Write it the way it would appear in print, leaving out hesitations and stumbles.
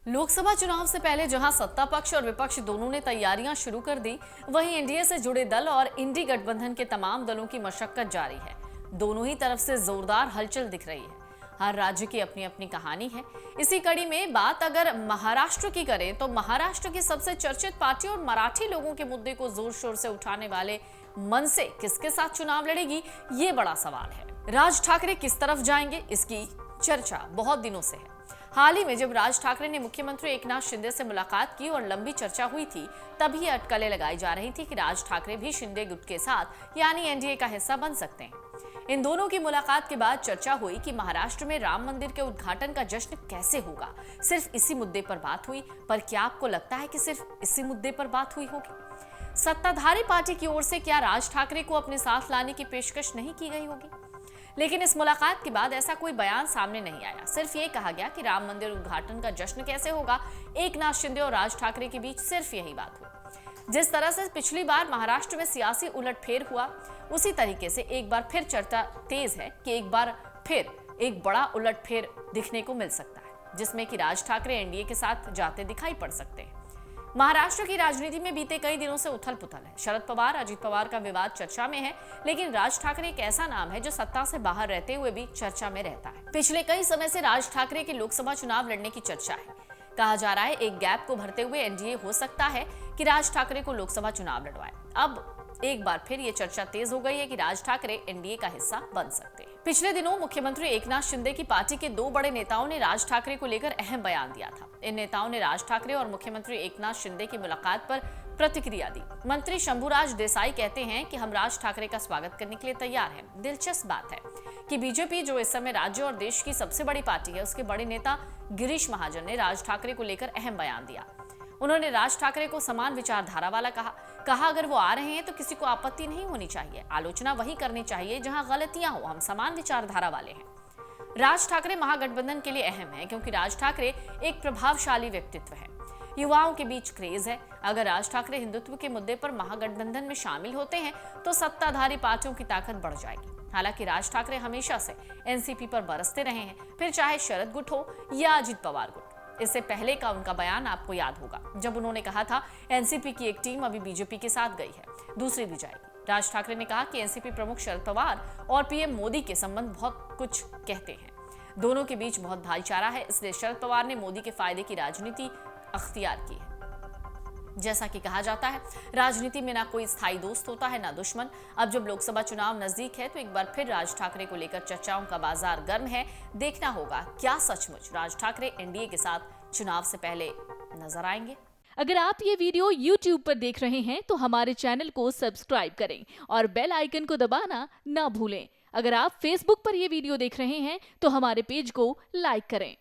लोकसभा चुनाव से पहले जहां सत्ता पक्ष और विपक्ष दोनों ने तैयारियां शुरू कर दी, वहीं एनडीए से जुड़े दल और इंडी गठबंधन के तमाम दलों की मशक्कत जारी है। दोनों ही तरफ से जोरदार हलचल दिख रही है। हर राज्य की अपनी अपनी कहानी है। इसी कड़ी में बात अगर महाराष्ट्र की करें तो महाराष्ट्र की सबसे चर्चित पार्टी और मराठी लोगों के मुद्दे को जोर शोर से उठाने वाले मनसे किसके साथ चुनाव लड़ेगी, ये बड़ा सवाल है। राज ठाकरे किस तरफ जाएंगे, इसकी चर्चा बहुत दिनों से है। हाल ही में जब राज ठाकरे ने मुख्यमंत्री एकनाथ शिंदे से मुलाकात की और लंबी चर्चा हुई थी, तभी अटकलें लगाई जा रही थी कि राज ठाकरे भी शिंदे गुट के साथ यानी एनडीए का हिस्सा बन सकते हैं। इन दोनों की मुलाकात के बाद चर्चा हुई कि महाराष्ट्र में राम मंदिर के उद्घाटन का जश्न कैसे होगा। सिर्फ इसी मुद्दे पर बात हुई, पर क्या आपको लगता है कि सिर्फ इसी मुद्दे पर बात हुई होगी? सत्ताधारी पार्टी की ओर से क्या राज ठाकरे को अपने साथ लाने की पेशकश नहीं की गई होगी? लेकिन इस मुलाकात के बाद ऐसा कोई बयान सामने नहीं आया। सिर्फ ये कहा गया कि राम मंदिर उद्घाटन का जश्न कैसे होगा, एकनाथ शिंदे और राज ठाकरे के बीच सिर्फ यही बात हुई। जिस तरह से पिछली बार महाराष्ट्र में सियासी उलटफेर हुआ, उसी तरीके से एक बार फिर चर्चा तेज है कि एक बार फिर एक बड़ा उलटफेर दिखने को मिल सकता है, जिसमें कि राज ठाकरे एनडीए के साथ जाते दिखाई पड़ सकते हैं। महाराष्ट्र की राजनीति में बीते कई दिनों से उथल पुथल है। शरद पवार अजित पवार का विवाद चर्चा में है, लेकिन राज ठाकरे एक ऐसा नाम है जो सत्ता से बाहर रहते हुए भी चर्चा में रहता है। पिछले कई समय से राज ठाकरे के लोकसभा चुनाव लड़ने की चर्चा है। कहा जा रहा है एक गैप को भरते हुए एनडीए हो सकता है कि राज ठाकरे को लोकसभा चुनाव लड़वाए। अब एक बार फिर ये चर्चा तेज हो गई है कि राज ठाकरे एनडीए का हिस्सा बन सकते हैं। पिछले दिनों मुख्यमंत्री एकनाथ शिंदे की पार्टी के दो बड़े नेताओं ने राज ठाकरे को लेकर अहम बयान दिया था। इन नेताओं ने राज ठाकरे और मुख्यमंत्री एकनाथ शिंदे की मुलाकात पर प्रतिक्रिया दी। मंत्री शंभूराज देसाई कहते हैं कि हम राज ठाकरे का स्वागत करने के लिए तैयार हैं। दिलचस्प बात है कि बीजेपी, जो इस समय राज्य और देश की सबसे बड़ी पार्टी है, उसके बड़े नेता गिरीश महाजन ने राज ठाकरे को लेकर अहम बयान दिया। उन्होंने राज ठाकरे को समान विचारधारा वाला कहा अगर वो आ रहे हैं तो किसी को आपत्ति नहीं होनी चाहिए, आलोचना वही करनी चाहिए जहां गलतियां हो, हम समान विचारधारा वाले हैं। राज ठाकरे महागठबंधन के लिए अहम है क्योंकि राज ठाकरे एक प्रभावशाली व्यक्तित्व है। युवाओं के बीच क्रेज है। अगर राज ठाकरे हिंदुत्व के मुद्दे पर महागठबंधन में शामिल होते हैं तो सत्ताधारी पार्टियों की ताकत बढ़ जाएगी। हालांकि राज ठाकरे हमेशा से एनसीपी पर बरसते रहे हैं, फिर चाहे शरद गुट हो या अजित पवार गुट। इससे पहले का उनका बयान आपको याद होगा, जब उन्होंने कहा था एनसीपी की एक टीम अभी बीजेपी के साथ गई है, दूसरी भी जाएगी। राज ठाकरे ने कहा कि एनसीपी प्रमुख शरद पवार और पीएम मोदी के संबंध बहुत कुछ कहते हैं। दोनों के बीच बहुत भाईचारा है, इसलिए शरद पवार ने मोदी के फायदे की राजनीति अख्तियार की है। जैसा कि कहा जाता है, राजनीति में ना कोई स्थायी दोस्त होता है ना दुश्मन। अब जब लोकसभा चुनाव नजदीक है तो एक बार फिर राज ठाकरे को लेकर चर्चाओं का बाजार गर्म है। देखना होगा क्या सचमुच राज ठाकरे एनडीए के साथ चुनाव से पहले नजर आएंगे। अगर आप ये वीडियो YouTube पर देख रहे हैं तो हमारे चैनल को सब्सक्राइब करें और बेल आइकन को दबाना ना भूलें। अगर आप Facebook पर ये वीडियो देख रहे हैं तो हमारे पेज को लाइक करें।